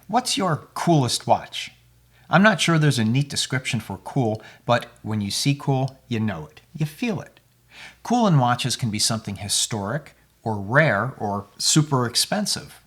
What's your coolest watch? I'm not sure there's a neat description for cool, but when you see cool, you know it. You feel it. Cool in watches can be something historic, or rare, or super expensive.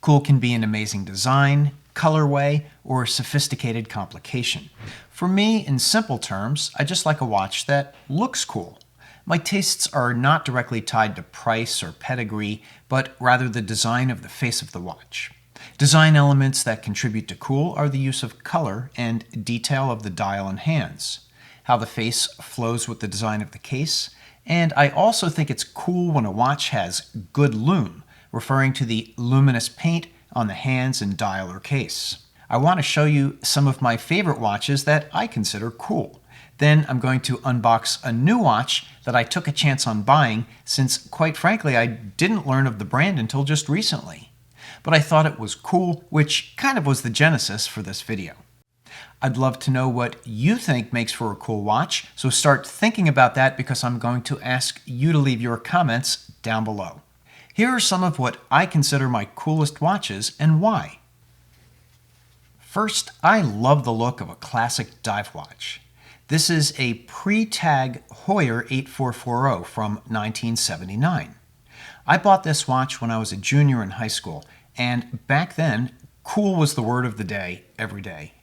Cool can be an amazing design, colorway, or sophisticated complication. For me, in simple terms, I just like a watch that looks cool. My tastes are not directly tied to price or pedigree, but rather the design of the face of the watch. Design elements that contribute to cool are the use of color and detail of the dial and hands, how the face flows with the design of the case, and I also think it's cool when a watch has good lume, referring to the luminous paint on the hands and dial or case. I want to show you some of my favorite watches that I consider cool. Then I'm going to unbox a new watch that I took a chance on buying since, quite frankly, I didn't learn of the brand until just recently. But I thought it was cool, which kind of was the genesis for this video. I'd love to know what you think makes for a cool watch, so start thinking about that because I'm going to ask you to leave your comments down below. Here are some of what I consider my coolest watches and why. First, I love the look of a classic dive watch. This is a pre-tag Heuer 8440 from 1979. I bought this watch when I was a junior in high school, and back then, cool was the word of the day every day.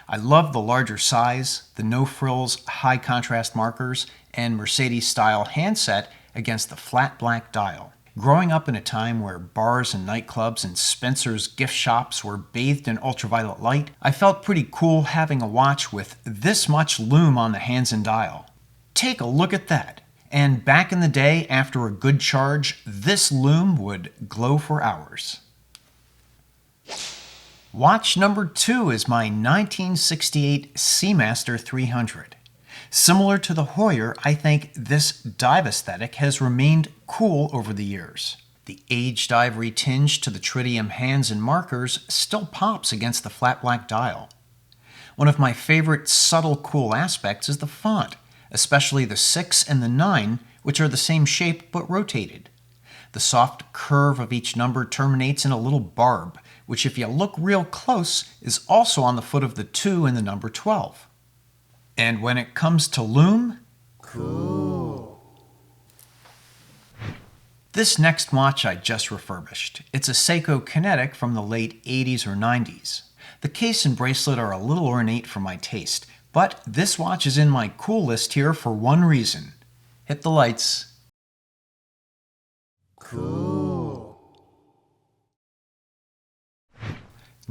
I loved the larger size, the no-frills, high-contrast markers, and Mercedes-style handset against the flat black dial. Growing up in a time where bars and nightclubs and Spencer's gift shops were bathed in ultraviolet light, I felt pretty cool having a watch with this much lume on the hands and dial. Take a look at that! And back in the day, after a good charge, this lume would glow for hours. Watch number 2 is my 1968 Seamaster 300. Similar to the Heuer, I think this dive aesthetic has remained cool over the years. The aged ivory tinge to the tritium hands and markers still pops against the flat black dial. One of my favorite subtle cool aspects is the font, especially the 6 and the 9, which are the same shape but rotated. The soft curve of each number terminates in a little barb, which if you look real close is also on the foot of the 2 and the number 12. And when it comes to lume, cool. This next watch I just refurbished. It's a Seiko Kinetic from the late 80s or 90s. The case and bracelet are a little ornate for my taste, but this watch is in my cool list here for one reason. Hit the lights. Cool.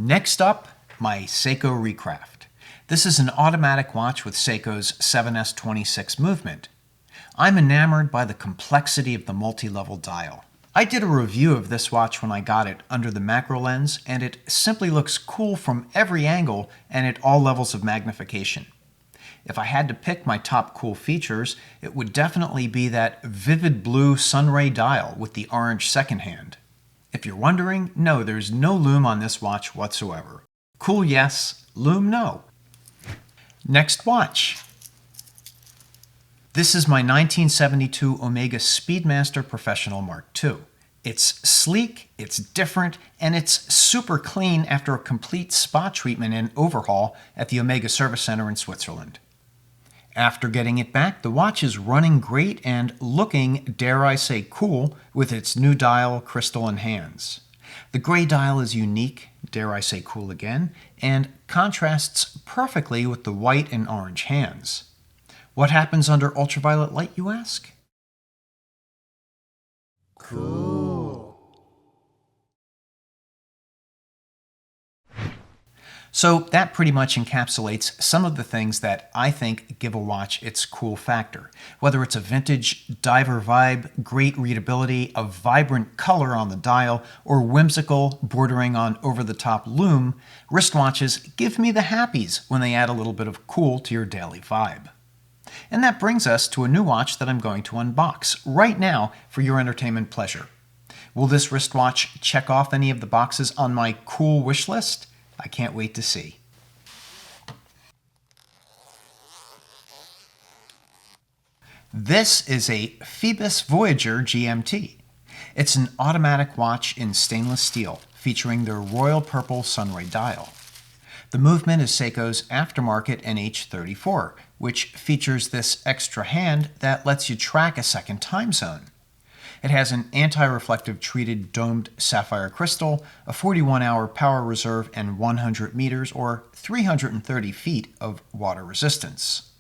Next up, my Seiko Recraft. This is an automatic watch with Seiko's 7S26 movement. I'm enamored by the complexity of the multi-level dial. I did a review of this watch when I got it under the macro lens, and it simply looks cool from every angle and at all levels of magnification. If I had to pick my top cool features, it would definitely be that vivid blue sunray dial with the orange second hand. If you're wondering, no, there's no lume on this watch whatsoever. Cool, yes. Lume, no. Next watch. This is my 1972 Omega Speedmaster Professional Mark II. It's sleek, it's different, and it's super clean after a complete spa treatment and overhaul at the Omega Service Center in Switzerland. After getting it back, the watch is running great and looking, dare I say, cool with its new dial, crystal, and hands. The gray dial is unique, dare I say cool again, and contrasts perfectly with the white and orange hands. What happens under ultraviolet light, you ask? Cool. So that pretty much encapsulates some of the things that I think give a watch its cool factor. Whether it's a vintage diver vibe, great readability, a vibrant color on the dial, or whimsical, bordering on over-the-top lume, wristwatches give me the happies when they add a little bit of cool to your daily vibe. And that brings us to a new watch that I'm going to unbox right now for your entertainment pleasure. Will this wristwatch check off any of the boxes on my cool wish list? I can't wait to see. This is a Phoibos Voyager GMT. It's an automatic watch in stainless steel, featuring their royal purple sunray dial. The movement is Seiko's aftermarket NH34, which features this extra hand that lets you track a second time zone. It has an anti-reflective treated domed sapphire crystal, a 41-hour power reserve, and 100 meters or 330 feet of water resistance.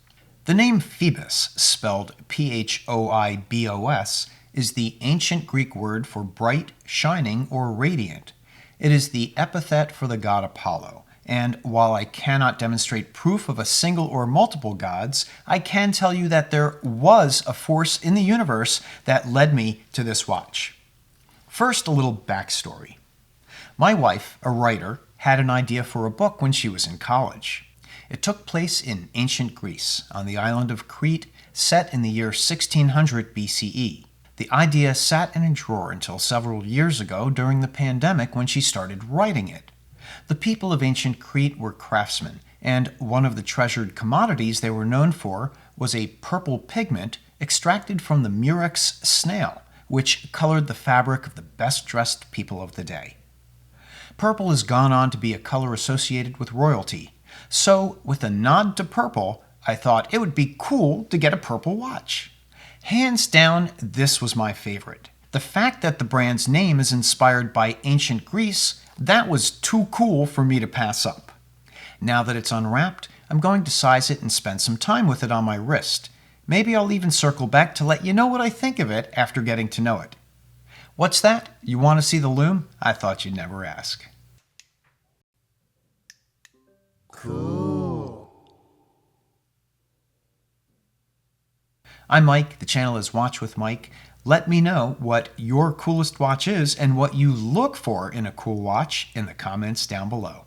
The name Phoibos, spelled Phoibos, is the ancient Greek word for bright, shining, or radiant. It is the epithet for the god Apollo. And while I cannot demonstrate proof of a single or multiple gods, I can tell you that there was a force in the universe that led me to this watch. First, a little backstory. My wife, a writer, had an idea for a book when she was in college. It took place in ancient Greece, on the island of Crete, set in the year 1600 BCE. The idea sat in a drawer until several years ago during the pandemic when she started writing it. The people of ancient Crete were craftsmen, and one of the treasured commodities they were known for was a purple pigment extracted from the murex snail, which colored the fabric of the best-dressed people of the day. Purple has gone on to be a color associated with royalty, so with a nod to purple, I thought it would be cool to get a purple watch. Hands down, this was my favorite. The fact that the brand's name is inspired by ancient Greece, that was too cool for me to pass up. Now that it's unwrapped, I'm going to size it and spend some time with it on my wrist. Maybe I'll even circle back to let you know what I think of it after getting to know it. What's that? You want to see the lume? I thought you'd never ask. Cool. I'm Mike. The channel is Watch with Mike. Let me know what your coolest watch is and what you look for in a cool watch in the comments down below.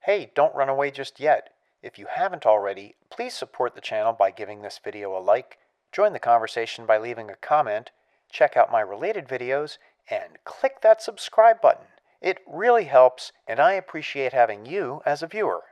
Hey, don't run away just yet. If you haven't already, please support the channel by giving this video a like, join the conversation by leaving a comment, check out my related videos, and click that subscribe button. It really helps, and I appreciate having you as a viewer.